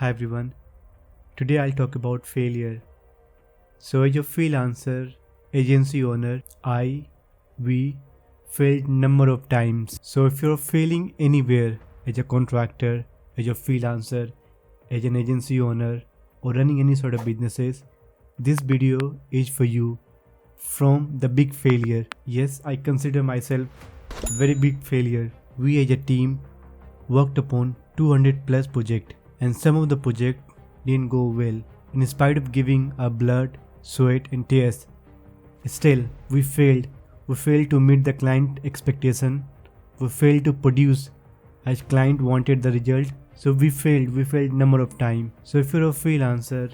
Hi everyone, today I'll talk about failure. So as a freelancer, agency owner, we failed number of times. So if you're failing anywhere as a contractor, as a freelancer, as an agency owner or running any sort of businesses, this video is for you. From the big failure. Yes, I consider myself very big failure. We as a team worked upon 200 plus project and some of the project didn't go well. In spite of giving our blood, sweat and tears, still we failed. We failed to meet the client expectation. We failed to produce as client wanted the result. So we failed number of time. So if you're a freelancer,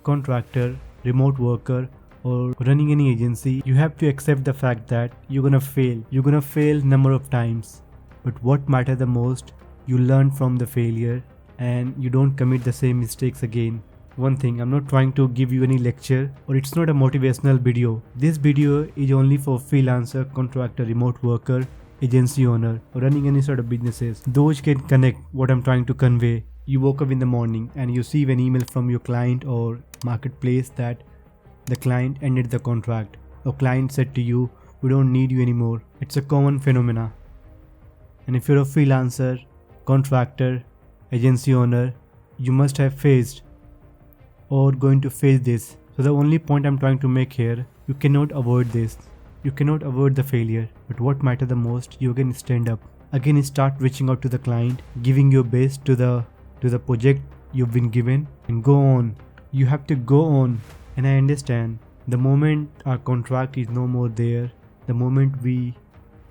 contractor, remote worker or running any agency, you have to accept the fact that you're gonna fail. You're gonna fail number of times. But what matters the most, you learn from the failure and you don't commit the same mistakes again. One thing, I'm not trying to give you any lecture or it's not a motivational video. This video is only for freelancer, contractor, remote worker, agency owner or running any sort of businesses. Those can connect what I'm trying to convey. You woke up in the morning and you receive an email from your client or marketplace that the client ended the contract or client said to you, we don't need you anymore. It's a common phenomena. And if you're a freelancer, contractor, agency owner, you must have faced or going to face this. So the only point I'm trying to make here, you cannot avoid this. You cannot avoid the failure. But what matters the most, you can stand up. Again start reaching out to the client, giving your best to the project you've been given and go on. You have to go on. And I understand the moment our contract is no more there, the moment we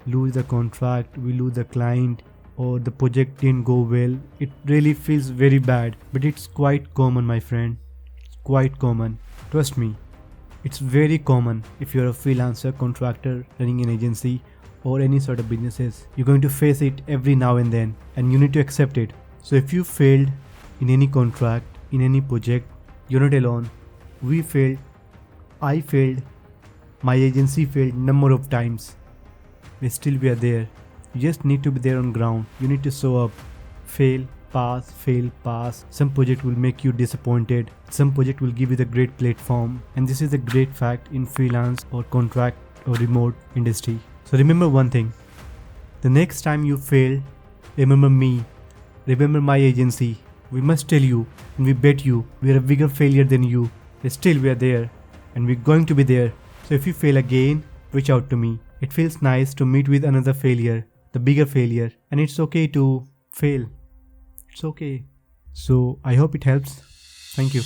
lose the contract, we lose the client or the project didn't go well, it really feels very bad. But it's quite common, my friend. It's quite common. Trust me. It's very common if you're a freelancer, contractor, running an agency or any sort of businesses. You're going to face it every now and then and you need to accept it. So if you failed in any contract, in any project, you're not alone. We failed, I failed, my agency failed number of times. But still we are there. You just need to be there on ground. You need to show up. Fail, pass. Some project will make you disappointed. Some project will give you the great platform. And this is a great fact in freelance or contract or remote industry. So remember one thing. The next time you fail, remember me. Remember my agency. We must tell you and we bet you we are a bigger failure than you. But still we are there and we're going to be there. So if you fail again, reach out to me. It feels nice to meet with another failure, the bigger failure, and it's okay to fail. It's okay. So I hope it helps. Thank you.